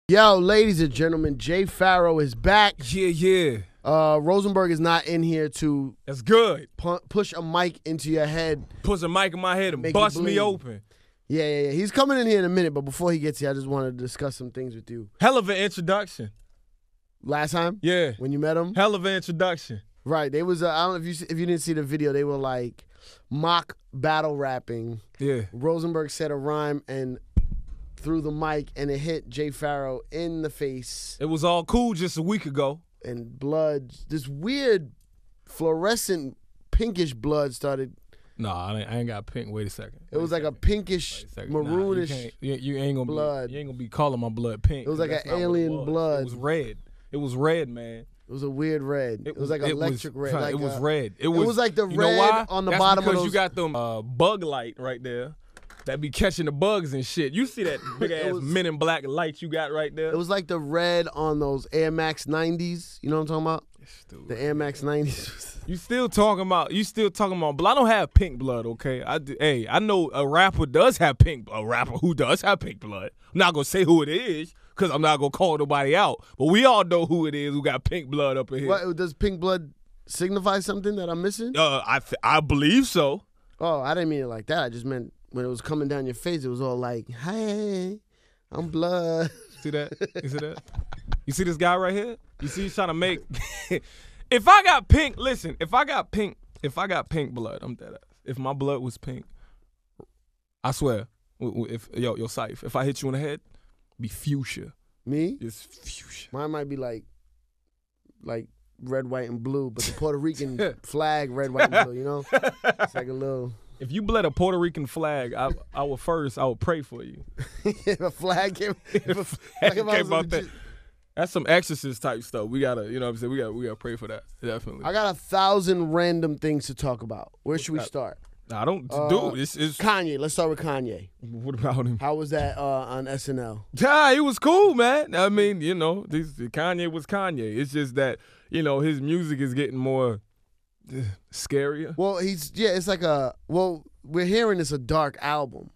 Yo, ladies and gentlemen, Jay Pharoah is back. Yeah. Rosenberg is not in here to That's good. push a mic into your head. Push a mic in my head and bust me open. Yeah. He's coming in here in a minute, but before he gets here, I just wanted to discuss some things with you. Hell of an introduction. Last time? Yeah. When you met him? Hell of an introduction. Right. They was, I don't know if you didn't see the video, they were like mock battle rapping. Yeah. Rosenberg said a rhyme and threw the mic, and it hit Jay Pharoah in the face. It was all cool just a week ago. And blood, this weird fluorescent pinkish blood started. No, I ain't got pink. Wait a second. It was like a pinkish, maroonish you ain't gonna blood. You ain't gonna be calling my blood pink. It was like an alien blood. It was red. It was red, man. It was a weird red. It was like electric red. Like it was red. It was like the red on the That's bottom of because those. you got them bug light right there that be catching the bugs and shit. You see that big ass Men in Black light you got right there? It was like the red on those Air Max 90s. You know what I'm talking about? Stupid. The Air Max 90s. You still talking about blood. I don't have pink blood, okay? I know a rapper does have a rapper who does have pink blood. I'm not gonna say who it is, because I'm not gonna call nobody out. But we all know who it is who got pink blood up in here. What, does pink blood signify something that I'm missing? I believe so. Oh, I didn't mean it like that. I just meant when it was coming down your face, it was all like, hey, I'm blood. See that? You see that? You see this guy right here? You see he's trying to make if I got pink blood, I'm dead ass. If my blood was pink, I swear, if Syfe, if I hit you in the head, be fuchsia. Me? It's fuchsia. Mine might be like red, white, and blue, but the Puerto Rican flag, red, white, and blue, you know? It's like a little. If you bled a Puerto Rican flag, I would pray for you. If a flag came, that's some exorcist type stuff. We gotta, you know what I'm saying? We gotta pray for that. Definitely. I got 1,000 random things to talk about. Where should we start? I don't do this. Is Kanye. Let's start with Kanye. What about him? How was that on SNL? Yeah, he was cool, man. I mean, you know, Kanye was Kanye. It's just that, you know, his music is getting more scarier. Well, it's like we're hearing it's a dark album.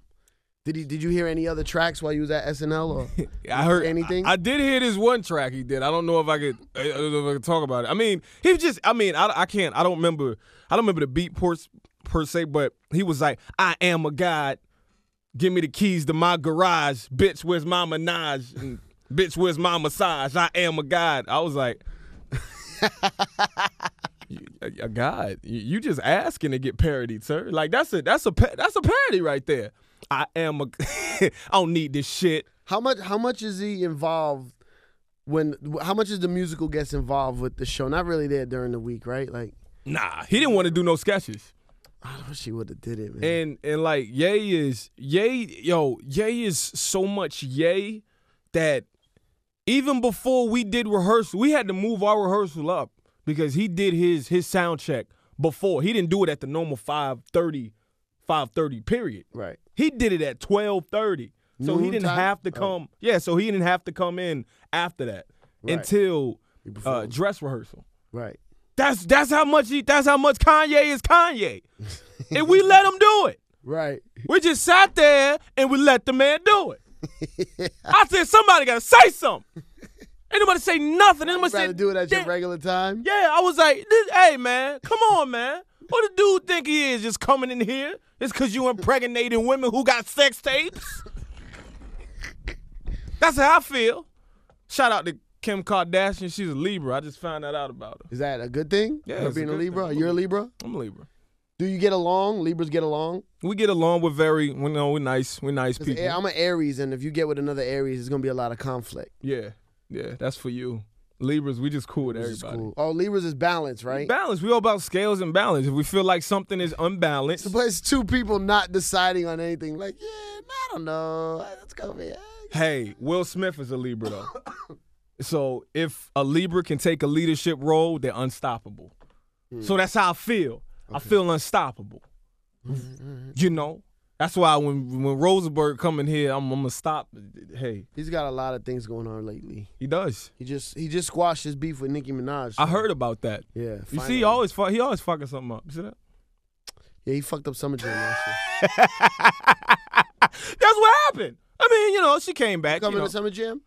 Did you hear any other tracks while you was at SNL, or I heard anything? I did hear this one track he did. I don't know if I could talk about it. I mean, I don't remember the beat per se, but he was like, I am a god. Give me the keys to my garage. Bitch, where's my menage? And bitch, where's my massage? I am a god. I was like, a god? You just asking to get parodied, sir. Like that's a parody right there. I don't need this shit. How much is he involved how much is the musical gets involved with the show? Not really there during the week, right? Like, nah, he didn't want to do no sketches. I wish he would have did it, man. And like Ye is so much Ye that even before we did rehearsal, we had to move our rehearsal up because he did his sound check before. He didn't do it at the normal 5:30 period. Right. He did it at 12:30. So he didn't have to come. Oh. Yeah, so he didn't have to come in after that until dress rehearsal. Right. That's how much Kanye is Kanye. And we let him do it. Right. We just sat there and we let the man do it. I said somebody gotta say something. Ain't nobody say nothing. Anybody say do it at your regular time? Yeah, I was like, hey man, come on, man. What the dude think he is just coming in here? It's because you impregnating women who got sex tapes? That's how I feel. Shout out to Kim Kardashian. She's a Libra. I just found that out about her. Is that a good thing? Yeah. Her being a Libra? Are you a Libra? I'm a Libra. Do you get along? Libras get along? We get along. We're nice. We're nice people. I'm an Aries, and if you get with another Aries, it's going to be a lot of conflict. Yeah, that's for you. Libras, we just cool with everybody. Cool. Oh, Libras is balance, right? Balance. We all about scales and balance. If we feel like something is unbalanced. But it's two people not deciding on anything. Like, yeah, I don't know. Let's go, man. Hey, Will Smith is a Libra, though. So if a Libra can take a leadership role, they're unstoppable. So that's how I feel. Okay. I feel unstoppable. You know? That's why when Rosenberg come in here, I'm gonna stop. Hey, he's got a lot of things going on lately. He does. He just squashed his beef with Nicki Minaj. So. I heard about that. Yeah. You see, he always fucking something up. You see that? Yeah, he fucked up Summer Jam last year. That's what happened. I mean, you know, she came back. Coming to Summer Jam?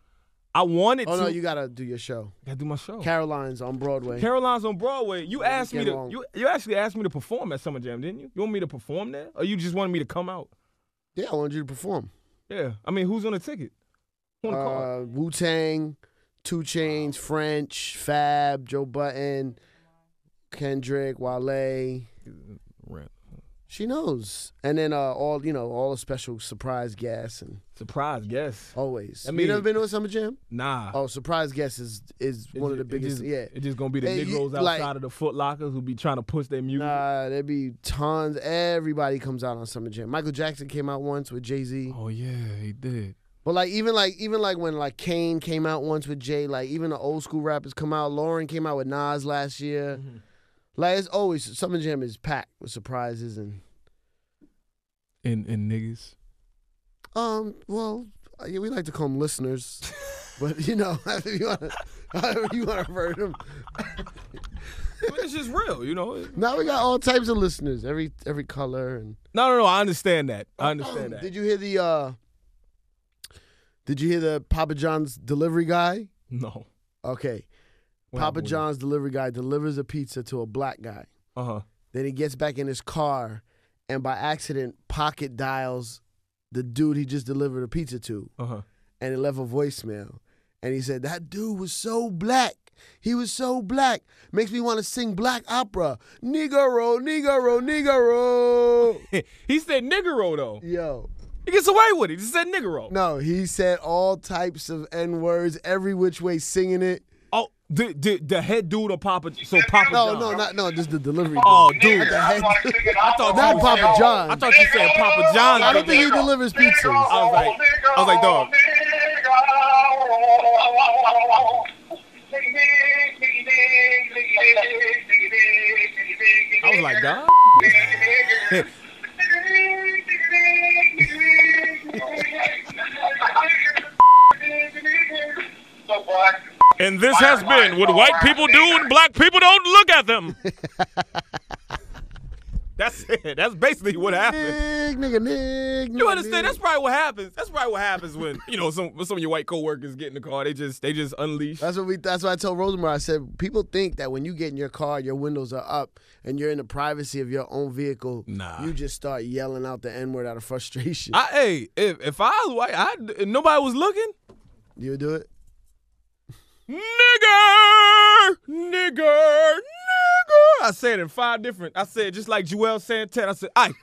I wanted Oh to. no, you gotta do your show. Gotta do my show. Caroline's on Broadway. Caroline's on Broadway. You asked me to. wrong. You actually asked me to perform at Summer Jam, didn't you? You want me to perform there, or you just wanted me to come out? Yeah, I wanted you to perform. Yeah. I mean, who's on the ticket? Who on the card? Wu-Tang, 2 Chainz, French, Fab, Joe Budden, Kendrick, Wale. Rent. She knows. And then all the special surprise guests and Surprise guest. always. I mean, you never been to a Summer Jam? Nah. Oh, surprise guest is one of the biggest. It's just gonna be the Hey, Negroes outside of the Foot Lockers who be trying to push their music. Nah, there be tons. Everybody comes out on Summer Jam. Michael Jackson came out once with Jay-Z. Oh yeah, he did. But even when like Kane came out once with Jay, like even the old school rappers come out. Lauren came out with Nas last year. Mm-hmm. Like it's always Summer Jam is packed with surprises and niggas. well, yeah, we like to call them listeners, but if you however you want to refer to them. But it's just real, you know. Now we got all types of listeners, every color and. No. I understand that. I understand that. Did you hear the Papa John's delivery guy? No. Okay. What Papa happened with John's delivery guy delivers a pizza to a black guy. Uh-huh. Then he gets back in his car and by accident pocket dials the dude he just delivered a pizza to. Uh-huh. And it left a voicemail. And he said, that dude was so black. He was so black. Makes me want to sing black opera. Negro, Negro, Negro. He said Negro, though. Yo. He gets away with it. He said Negro. No, he said all types of N-words, every which way singing it. Oh, the head dude of Papa John. No, just the delivery. Oh, dude. dude. The head dude. I thought Not you Papa John. I thought you said Papa John. I don't think he delivers pizzas. I was like, dog. I was like, dog. And this has been what white people do when black people don't look at them. That's it. That's basically what happens. You understand? That's probably what happens. That's probably what happens when some of your white coworkers get in the car. They just unleash. That's what I told Rosemary. I said people think that when you get in your car, your windows are up and you're in the privacy of your own vehicle. Nah. You just start yelling out the N-word out of frustration. If I was white, and nobody was looking, you would do it. Nigger. I said it in 5 different. I said just like Joel Santana. I said, Ike,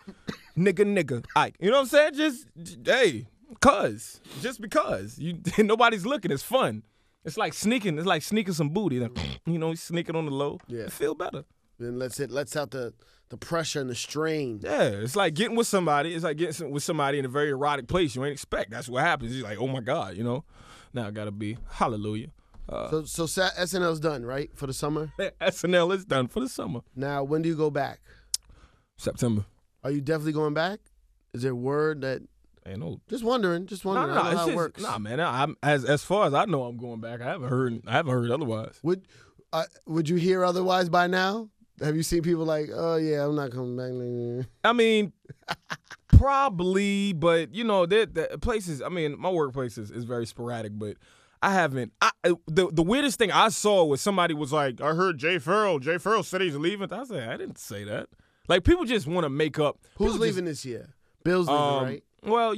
nigga, Ike. You know what I'm saying? Just because nobody's looking. It's fun. It's like sneaking. It's like sneaking some booty. Like, sneaking on the low. Yeah, you feel better. Then lets out the pressure and the strain. Yeah, it's like getting with somebody. It's like getting with somebody in a very erotic place you ain't expect. That's what happens. You're like, oh my God, Now I gotta be hallelujah. So SNL's done, right, for the summer? SNL is done for the summer. Now, when do you go back? September. Are you definitely going back? Is there word that? Ain't no. Just wondering. No, I don't know how it works. Nah, man. I'm as far as I know, I'm going back. I haven't heard otherwise. Would you hear otherwise by now? Have you seen people like, oh yeah, I'm not coming back? I mean, probably, but the places. I mean, my workplace is very sporadic, but. I haven't. The weirdest thing I saw was somebody was like, I heard Jay Pharoah said he's leaving. I said, I didn't say that. Like, people just want to make up. Who's leaving this year? Bill's leaving, right? Well,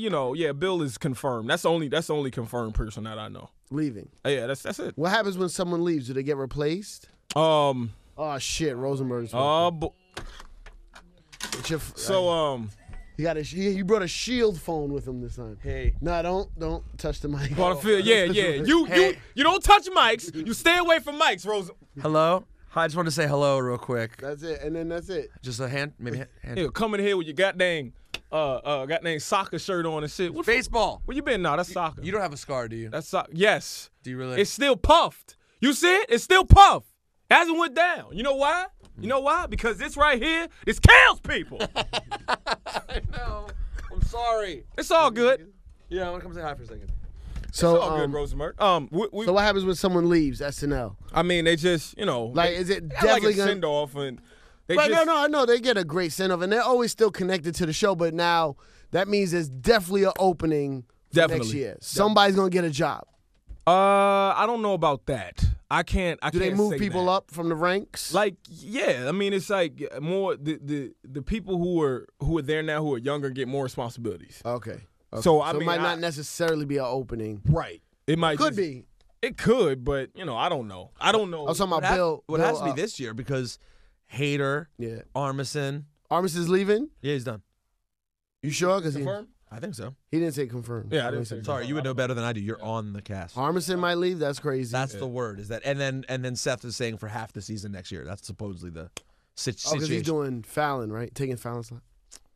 Bill is confirmed. That's the only confirmed person that I know. Leaving. Yeah, that's it. What happens when someone leaves? Do they get replaced? Oh shit, Rosenberg's. You brought a Shield phone with him this time. Hey. No, don't touch the mic. You don't touch mics. You stay away from mics, Rosen. Hello? I just wanted to say hello real quick. That's it, and then that's it. Just a hand, maybe hand. Yeah, come in here with your goddamn soccer shirt on and shit. Baseball. Where you been? No, that's soccer. You don't have a scar, do you? That's soccer. Yes. Do you really? It's still puffed. You see it? It's still puffed. It hasn't went down. You know why? You know why? Because this right here, this kills people. I know. I'm sorry. It's all good. Yeah, I want to come say hi for a second. So, it's all good, Rosenberg. So what happens when someone leaves SNL? I mean, they just, is it definitely gonna send off and they no, I know they get a great send off and they're always still connected to the show, but now that means there's definitely an opening next year. Somebody's gonna get a job. I don't know about that. I can't. Do they move say people that. up from the ranks? Like, yeah, I mean, it's like more the people who are there now who are younger get more responsibilities. Okay. So I So mean, it might not necessarily be an opening. right. It might Could just, be. It could, but I don't know. I don't know. I was talking about What Bill. What Bill, has to be this year because Hader, Yeah. Armisen. Armis is leaving? Yeah, he's done. You sure? Because he Confirmed? I think so. didn't say confirmed. Yeah, I didn't say confirmed. Sorry, you would know better than I do. You're on the cast. Armisen might leave? That's crazy. That's the word. Is that and then Seth is saying for half the season next year. That's supposedly the because situation. he's doing Fallon, right? Taking Fallon's slot.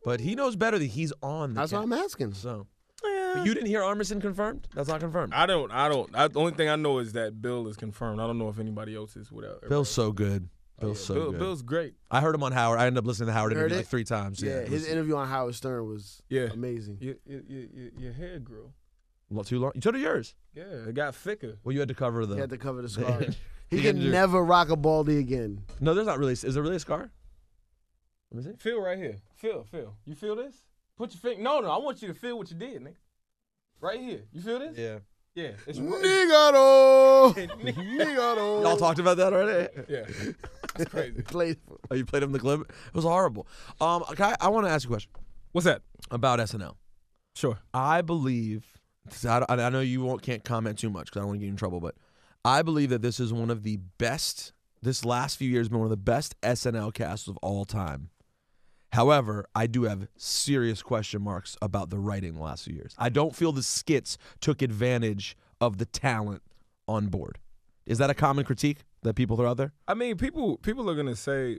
But he knows better that he's on the That's what cast. I'm asking. So, but you didn't hear Armisen confirmed? That's not confirmed. I don't. The only thing I know is that Bill is confirmed. I don't know if anybody else is. Whatever. Bill's so good. Bill's so good. Bill's great. I heard him on Howard. I ended up listening to Howard You heard interview it? like 3 times. Yeah, it his was interview on Howard Stern was Yeah. amazing. Your hair grew. not too long. You told yours. Yeah, it got thicker. Well, you had to cover the. He had to cover the scar. He The can injury. never rock a baldy again. No, there's not really. Is there really a scar? Let me see. Feel right here. Feel. You feel this? Put your finger. No. I want you to feel what you did, nigga. Right here. You feel this? Yeah. Yeah. It's Nigaro! Nigaro! Y'all talked about that already. Yeah. That's crazy. Played. Oh, you played him the clip. It was horrible. Okay, I want to ask you a question What's that? about SNL. Sure. I believe. I know you can't comment too much because I don't want to get you in trouble, but I believe that this is one of the best. This last few years has been one of the best SNL casts of all time. However, I do have serious question marks about the writing the last few years. I don't feel the skits took advantage of the talent on board. Is that a common critique that people throw out there? I mean, people are gonna say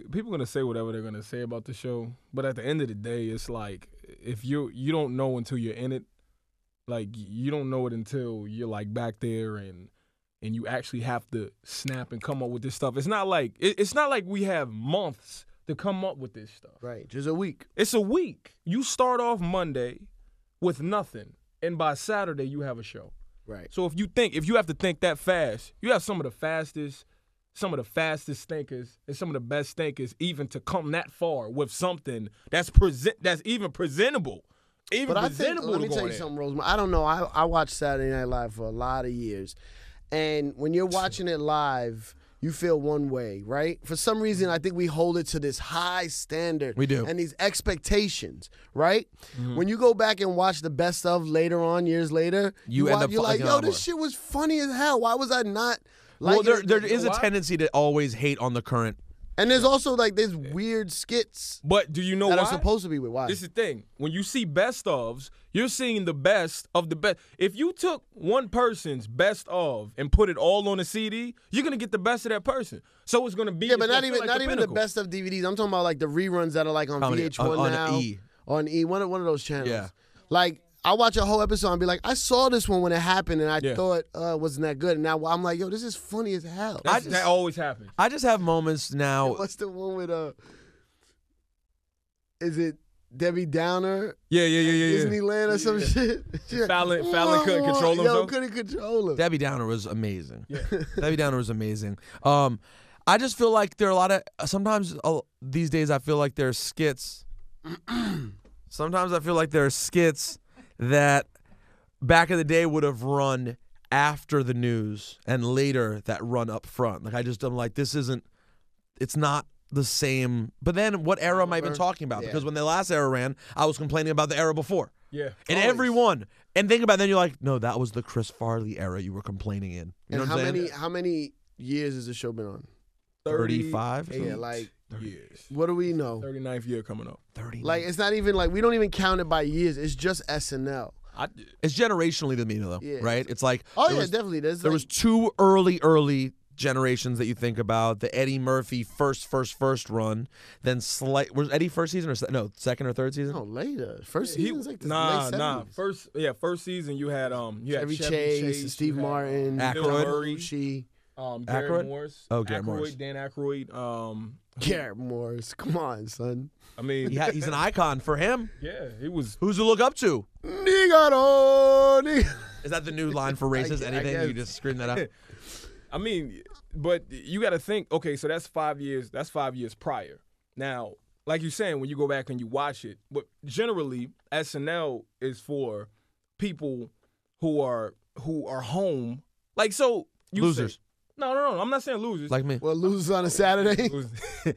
whatever they're gonna say about the show, but at the end of the day, it's like if you don't know until you're in it, like you don't know it until you're like back there and you actually have to snap and come up with this stuff. It's not like we have months to come up with this stuff. Right, just a week. It's a week. You start off Monday with nothing, and by Saturday you have a show. Right. So if you have to think that fast, you have some of the fastest thinkers and some of the best thinkers even to come that far with something that's even presentable. Even But I think, presentable. let me to go tell you in. something, Rosemary. I don't know. I watched Saturday Night Live for a lot of years. And when you're watching it live, you feel one way, right? For some reason, I think we hold it to this high standard. We do. And these expectations, right? Mm-hmm. When you go back and watch the best of later on, years later, You end up you're like, liking it a yo, lot this more. shit was funny as hell. Why was I not Well, liking there it? is a why? tendency to always hate on the current. And there's also like this weird skits But do you know that why? are supposed to be with. Why? This is the thing. When you see best ofs, you're seeing the best of the best. If you took one person's best of and put it all on a CD, you're gonna get the best of that person. So it's gonna be Yeah, but it's not gonna even feel like not even the pinnacle. best of DVDs. I'm talking about like the reruns that are like on Comedy, VH1 on now, E. on E, one of those channels. Yeah. Like I watch a whole episode and be like, I saw this one when it happened and I Yeah. thought it wasn't that good. And now I'm like, yo, this is funny as hell. That always happens. I just have moments now. What's the one with is it Debbie Downer? Yeah. Disneyland or some shit? Fallon couldn't control Yo, himself? couldn't control him. Debbie Downer was amazing. Yeah. Debbie Downer was amazing. I just feel like there are a lot of sometimes these days I feel like there's skits. Sometimes I feel like there are skits that back in the day would have run after the news and later that run up front. Like I'm like it's not the same. But then what era am I even talking about? Yeah. Because when the last era ran, I was complaining about the era before. Yeah. And Always. everyone. And think about it, then you're like, no, that was the Chris Farley era you were complaining in. You know And what I'm saying? how many years has the show been on? 35? Yeah, like years. what do we know? 39th year coming up. 30. Like it's not even like we don't even count it by years. It's just SNL. It's generationally the mean though, Yeah. right? It's like Oh there yeah, was, definitely. There's there like, was 2 early generations that you think about. The Eddie Murphy first run, then was Eddie first season or second or third season? no later. First season's like the late 70s. First season you had Chevy Chase, Steve you had, Martin, Aykroyd. Bill Murray, Belushi, Garrett Aykroyd? Morris. Oh, Garrett Aykroyd, Morris. Dan Aykroyd. Garrett Morris. Come on, son. I mean, He's an icon for him. yeah, he was. Who's to look up to? Nigaro, nigga. Is that the new line for racist? I Anything? You guess. just scream that out? I mean, but you got to think. Okay, so that's 5 years. That's 5 years prior. Now, like you're saying, when you go back and you watch it, but generally SNL is for people who are home Like, so you Losers. say- no. I'm not saying losers. Like me. Well, lose on a Saturday.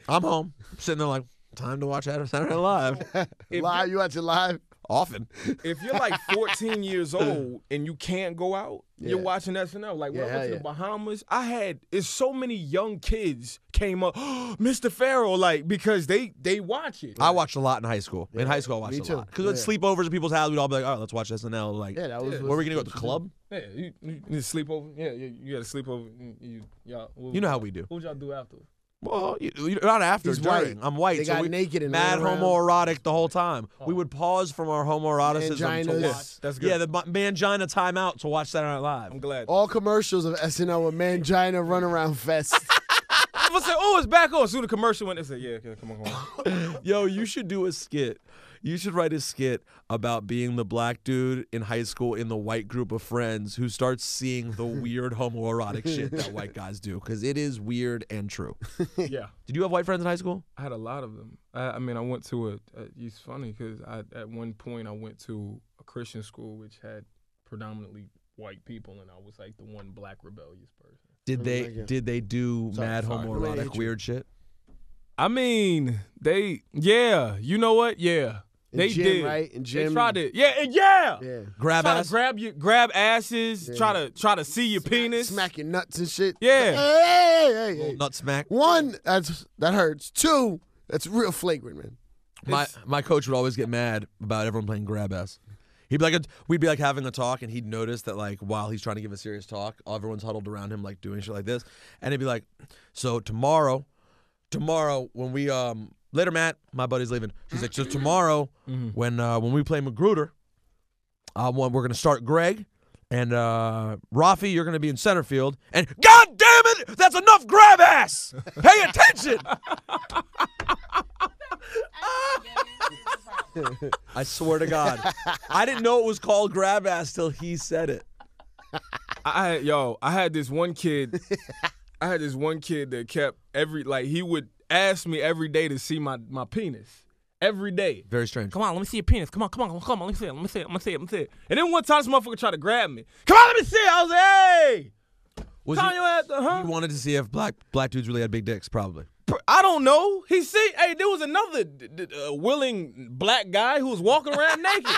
I'm home, sitting there like, time to watch Saturday Night Live. Live, you watch it live. Often. If you're like 14 years old and you can't go out, you're Yeah. watching SNL. Like when I Yeah, went to yeah. the Bahamas, it's so many young kids came up, Mr. Pharoah, like, because they watch it. I watched a lot in high school. In high school, I watched me a too. lot. Because at Yeah. sleepovers at people's houses, we'd all be like, all right, let's watch SNL. Like, Yeah, that was. Yeah. where are we going to go? To the club? Yeah, you sleep over. Yeah, you got to sleep over. Y'all, You know how we do. What would y'all do after? Well, not after, He's during. white. I'm white. They so got we naked and mad ran around. homoerotic the whole time. We would pause from our homoeroticism to Manginas. watch. That's good. Yeah, the mangina timeout to watch Saturday Night Live. I'm glad. All commercials of SNL were Mangina Runaround Fest. I was say, it's back on. Soon the commercial went. They said, yeah, come on. Yo, you should do a skit. You should write a skit about being the black dude in high school in the white group of friends who starts seeing the weird homoerotic shit that white guys do, because it is weird and true. Yeah. Did you have white friends in high school? I had a lot of them. I mean, I went to it's funny because at one point I went to a Christian school which had predominantly white people, and I was like the one black rebellious person. Did they like it. did they do mad sorry. homoerotic weird shit? I mean, you know what? Yeah. In They gym, did. right? In gym. They tried to, yeah. Grab Try ass? to grab asses, Yeah. try to see your penis. Smack your nuts and shit. Yeah. Hey. Nut smack. One, that hurts. Two, that's real flagrant, man. My coach would always get mad about everyone playing grab ass. We'd be like having a talk, and he'd notice that like while he's trying to give a serious talk, everyone's huddled around him like doing shit like this, and he'd be like, "So tomorrow when we later, Matt, my buddy's leaving. He's like, so tomorrow when we play Magruder, we're gonna start Greg and Rafi. You're gonna be in center field, and God damn it, that's enough grab ass. Pay attention." I swear to God, I didn't know it was called grab ass till he said it. I had this one kid. I had this one kid that kept he would ask me every day to see my penis. Every day. Very strange. Come on, let me see your penis. Come on, let me see it. And then one time this motherfucker tried to grab me. Come on, let me see it. I was like, hey. Was Calm your ass, he wanted to see if black dudes really had big dicks, probably. I don't know. There was another willing black guy who was walking around naked.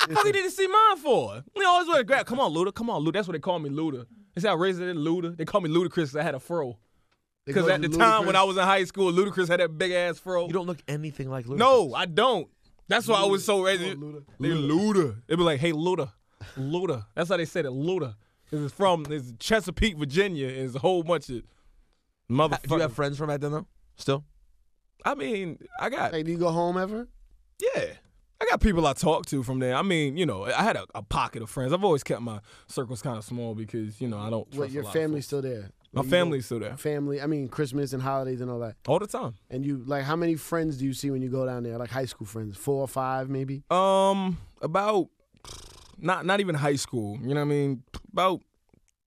What he didn't see mine for? You know, always want to grab. Come on, Luda. That's what they call me, Luda. They say I raised it in Luda. They call me Ludacris because I had a fro. Because at the time when I was in high school, Ludacris had that big ass fro. You don't look anything like Ludacris. No, I don't. That's why I was so ready. Luda. Luda. They'd be like, hey, Luda. That's how they said it, Luda. It's Chesapeake, Virginia, and it's a whole bunch of motherfuckers. Do you have friends from back then, though? Still? I mean, I got, Hey, do you go home ever? yeah. I got people I talk to from there. I mean, you know, I had a pocket of friends. I've always kept my circles kind of small because, you know, I don't trust What, your a lot of family's folks. still there? My Like, you family's still there. Family, I mean, Christmas and holidays and all that. All the time. And you, like, how many friends do you see when you go down there? Like high school friends? 4 or 5 maybe? About, not even high school. You know what I mean? About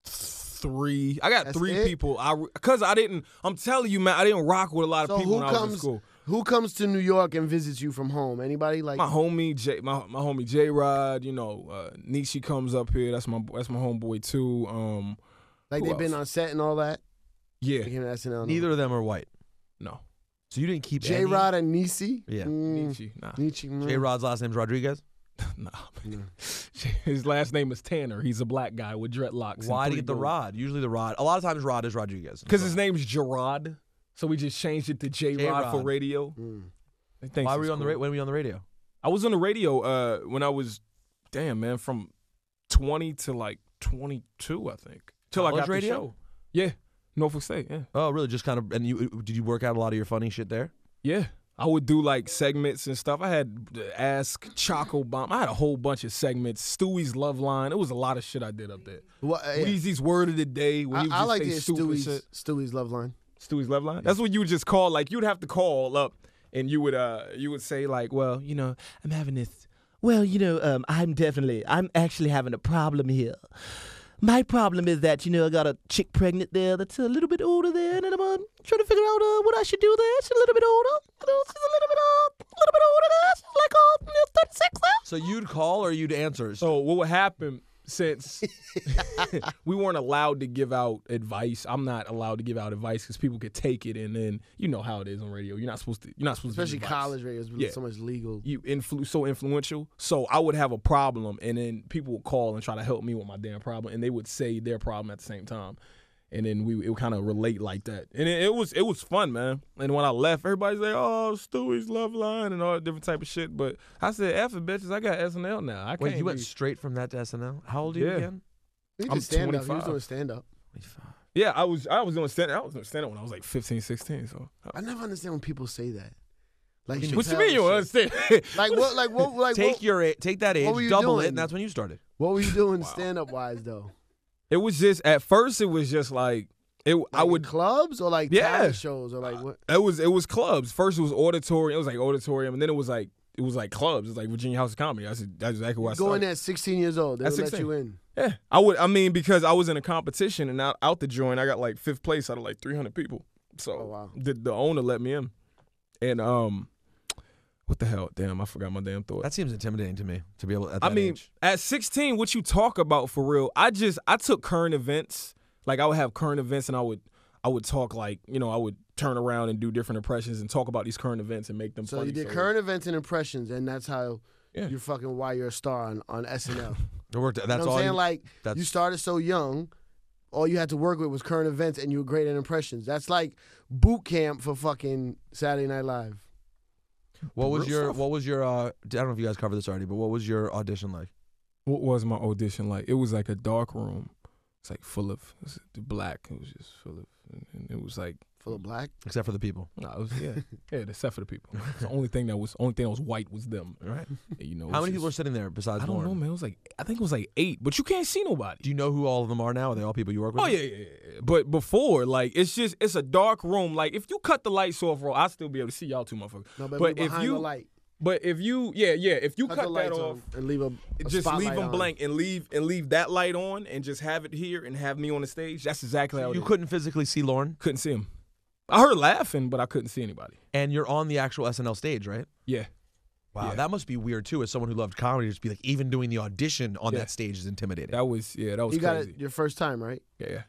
3. I got That's 3 it? people. Because I'm telling you, man, I didn't rock with a lot of So people who when I was in comes? school. Who comes to New York and visits you from home? Anybody? Like My homie J Rod, you know, Nishi comes up here. That's my homeboy too. like who they've been else? on set and all that. Yeah, Like in SNL. Neither of them are white. no, So you didn't keep J Rod and Nisi. Yeah. Nishi, nah, J Rod's last name's Rodriguez? nah. His last name is Tanner. He's a black guy with dreadlocks. Why do you get the Rod? Usually the Rod. A lot of times Rod is Rodriguez. Because his name's Gerard, so we just changed it to J Rod for J-Rod. radio. They think Why it's were you on the cool. when were you on the radio? I was on the radio when I was, from 20 to like 22, I think, till I College got radio? the show. Yeah, Norfolk State. Yeah. Oh, really? Just kind of. And did you work out a lot of your funny shit there? Yeah. I would do like segments and stuff. I had Ask Choco Bomb. I had a whole bunch of segments. Stewie's Love Line. It was a lot of shit I did up there. What, yeah. Weezy's Word of the Day. When he would I just like say to hear stupid shit. Stewie's Love Line. Stewie's Love Line. That's what you would just call. Like you'd have to call up and you would say like, well, you know, I'm having this. Well, you know, I'm actually having a problem here. My problem is that, you know, I got a chick pregnant there that's a little bit older there, and I'm trying to figure out what I should do there. She's a little bit older. You know, she's a little bit older there. She's like 36 there. So you'd call or you'd answer? So what would happen? since we weren't allowed to give out advice. I'm not allowed to give out advice because people could take it, and then you know how it is on radio. You're not supposed to. Especially give advice. college radio is Yeah. so much legal. You so influential. So I would have a problem, and then people would call and try to help me with my damn problem, and they would say their problem at the same time, and then it would kind of relate like that, and it was fun, man. And when I left, everybody's like, "Oh, Stewie's Love Line" and all that different type of shit. But I said, "F it, bitches, I got SNL now. I Wait, can't." you went straight from that to SNL? How old are you Yeah. again? He I'm did stand up. He 25. was doing stand up. 25. Yeah, I was doing stand up when I was like 15, 16. So I never understand when people say that. Like what you Chappelle mean you don't and shit. understand? Like what? Like what? Like Take what, take that what were age, you double doing? it, and that's when you started. what were you doing Wow. stand up wise though? It was just at first. It was just like it. Like I would. clubs or like Yeah. talent shows or like what? It was clubs. First it was auditorium. It was like auditorium, and then it was like clubs. It was like Virginia House of Comedy. That's exactly where I Going started. at 16 years old, they At would let 16. you in. Yeah, I mean because I was in a competition and out the joint, I got like 5th place out of like 300 people. So Oh, wow. the owner let me in, and what the hell? Damn, I forgot my damn thought. That seems intimidating to me to be able. At that I mean, age. at 16, what you talk about for real? I took current events. Like I would have current events, and I would talk like I would turn around and do different impressions and talk about these current events and make them. So funny. you did current events and impressions, and that's how Yeah. you're fucking why you're a star on SNL. It worked. You know That's what I'm all. saying? Like that's- you started so young, all you had to work with was current events, and you were great at impressions. That's like boot camp for fucking Saturday Night Live. What was Real your? stuff. What was your? I don't know if you guys covered this already, but what was your audition like? What was my audition like? It was like a dark room. It's like full of black. It was just full of, and it was like Full of black. Except for the people. no, it was except for the people. The only thing that was white was them. Right. How How many people are sitting there besides I don't Lauren? know, man. It was like I think it was like 8, but you can't see nobody. Do you know who all of them are now? Are they all people you work with? Oh yeah. But before, like it's a dark room. Like if you cut the lights off, bro, I'll still be able to see y'all two motherfuckers. No, but But behind if you the light, if you if you cut cut the that lights off, on and leave a just leave spotlight them on. blank and leave that light on and just have it here and have me on the stage. That's exactly how it You is. couldn't physically see Lauren, Couldn't see him. I heard laughing, but I couldn't see anybody. and you're on the actual SNL stage, right? Yeah. Wow, Yeah. that must be weird too. As someone who loved comedy, just be like, even doing the audition on Yeah. that stage is intimidating. That was You crazy. got it your first time, right? Yeah.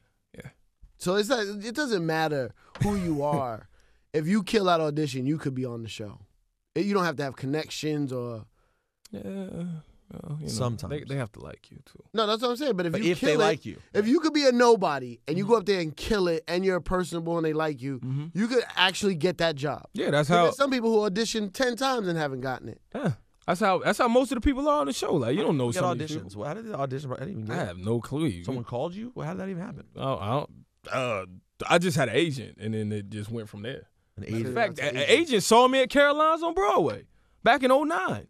So it's not, it doesn't matter who you are. If you kill that audition, you could be on the show. You don't have to have connections or Yeah. Well, Sometimes. they have to like you too. no. That's what I'm saying. But if But you if kill they it, like you, if you could be a nobody and you go up there and kill it, and you're personable and they like you, Mm-hmm. you could actually get that job. Yeah, that's But how. there's some people who audition 10 times and haven't gotten it. Yeah, that's how most of the people are on the show. Like you don't know get some of these auditions. Well, how did the audition? I didn't even people. get I it. have no clue. Someone called you? Well, how did that even happen? I just had an agent, and then it just went from there. An Yeah. agent. In fact, That's an agent. agent saw me at Caroline's on Broadway back in 2009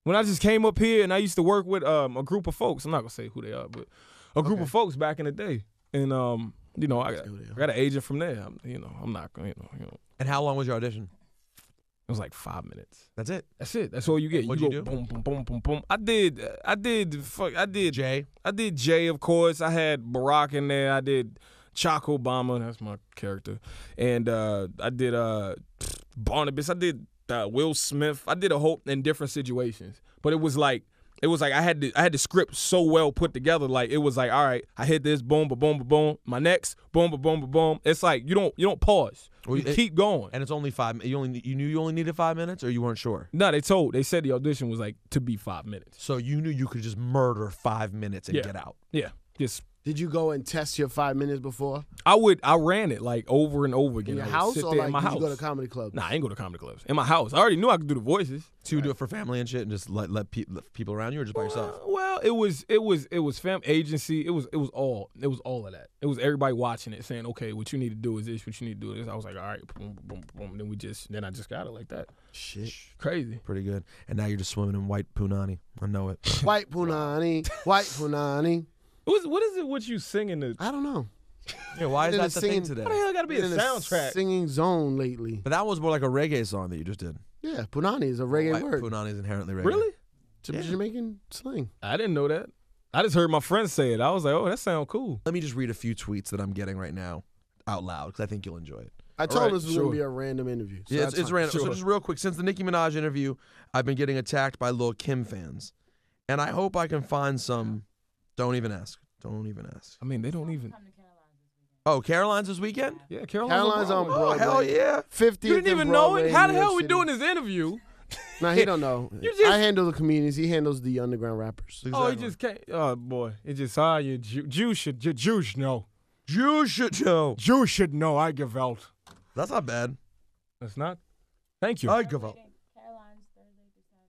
when I just came up here, and I used to work with a group of folks. I'm not gonna say who they are, but a group of folks back in the day, and I got an agent from there. I'm not gonna. And how long was your audition? It was like 5 minutes. That's it. That's it. That's all you get. What'd you you go do? boom, boom, boom, boom, boom. I did Jay. I did Jay, of course. I had Barack in there. I did Chuck Obama. That's my character. And I did Barnabas. I did Will Smith. I did a whole in different situations. But it was like I had the script so well put together. Like it was like, all right, I hit this, boom, ba boom, ba boom. My next, boom, ba boom, ba boom. It's like you don't pause. Well, You keep going. And it's only 5. You knew you only needed 5 minutes, or you weren't sure. No, they said the audition was like to be 5 minutes. So you knew you could just murder 5 minutes and Yeah. get out. Yeah, just Did you go and test your 5 minutes before I ran it like over and over again. in your I would house, sit or there like in my did house. you go to comedy club? Nah, I ain't go to comedy clubs. In my house, I already knew I could do the voices. So you do it for family and shit, and just let people around you, or just by yourself? Well, it was fam agency. It was all of that. It was everybody watching it, saying, okay, what you need to do is this. What you need to do is this. I was like, all right, boom, boom, boom. Then I just got it like that. Shit. Crazy. Pretty good. And now you're just swimming in white punani. I know it. White punani, white punani. What is it? What you singing? I don't know. Yeah, why is Been that in the a thing singing- today? What the hell got to be a Been in soundtrack? singing zone lately. But that was more like a reggae song that you just did. Yeah, punani is a reggae White word. punani is inherently reggae. Really? It's a Yeah. Jamaican slang. I didn't know that. I just heard my friends say it. I was like, oh, that sounds cool. Let me just read a few tweets that I'm getting right now out loud, because I think you'll enjoy it. I told right, him this was sure. going to be a random interview. So Yeah, that's it's fine. random. So Sure. just real quick, since the Nicki Minaj interview, I've been getting attacked by Lil Kim fans. And I hope I can find some Don't even ask. Don't even ask. I mean, they don't even. Oh, Caroline's this weekend? Yeah, Caroline's on Oh, Broadway. hell yeah. 50th You didn't even and know Broadway it? in How the New hell York we City. doing this interview? Nah, he don't know. You just- I handle the comedians. He handles the underground rappers. Oh, he just can't. Oh boy, it just you Jews should know. You should know. Jews should know. I give out. That's not bad. That's not. Thank you. I give up.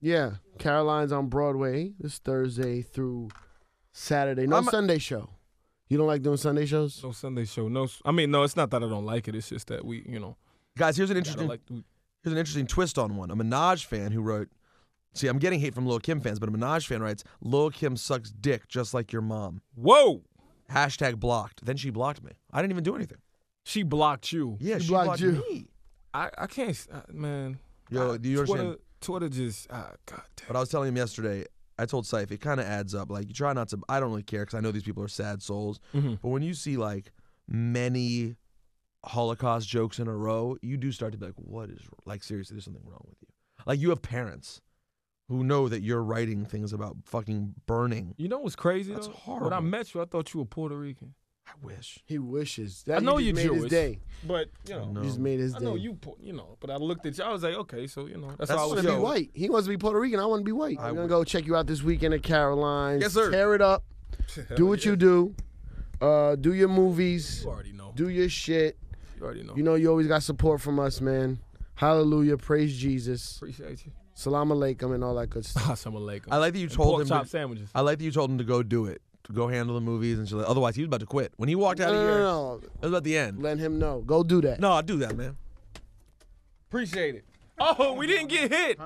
Yeah, Caroline's on Broadway this Thursday through Saturday. No Sunday show. You don't like doing Sunday shows? No Sunday show. No, I mean, no. It's not that I don't like it. It's just that we, Guys, here's an gotta interesting twist on one. A Minaj fan who wrote, see, I'm getting hate from Lil Kim fans, but a Minaj fan writes, Lil Kim sucks dick just like your mom. Whoa. # blocked. Then she blocked me. I didn't even do anything. She blocked you. Yeah, She she blocked blocked you. me. I can't, man. Yo, do you understand? Twitter just, God damn. But I was telling him yesterday, I told Syfe, it kind of adds up. Like, you try not to, I don't really care because I know these people are sad souls. Mhm. But when you see, like, many Holocaust jokes in a row, you do start to be like, what is, like, seriously, there's something wrong with you. Like, you have parents who know that you're writing things about fucking burning. You know what's crazy? That's though? horrible. When I met you, I thought you were Puerto Rican. I wish. He wishes. I know you you're just made his Jewish. day. But, No. You just made his I day. know but I looked at you. I was like, okay, so, that's That's how I I was want to be Yo. white. He wants to be Puerto Rican. I want to be white. I We're going to would- go check you out this weekend at Caroline's. Yes, sir. Tear it up. Do what you do. Do your movies. You already know. Do your shit. You already know. You know you always got support from us, man. Hallelujah. Praise Jesus. Appreciate you. Salam alaikum and all that good stuff. Assalamu alaikum. I like that you And told pork him chop to, sandwiches. I like that you told him to go do it. To go handle the movies and shit. Otherwise, he was about to quit. When he walked out of here, No. it was about the end. Let him know. Go do that. No, I'll do that, man. Appreciate it. Oh, we didn't get hit.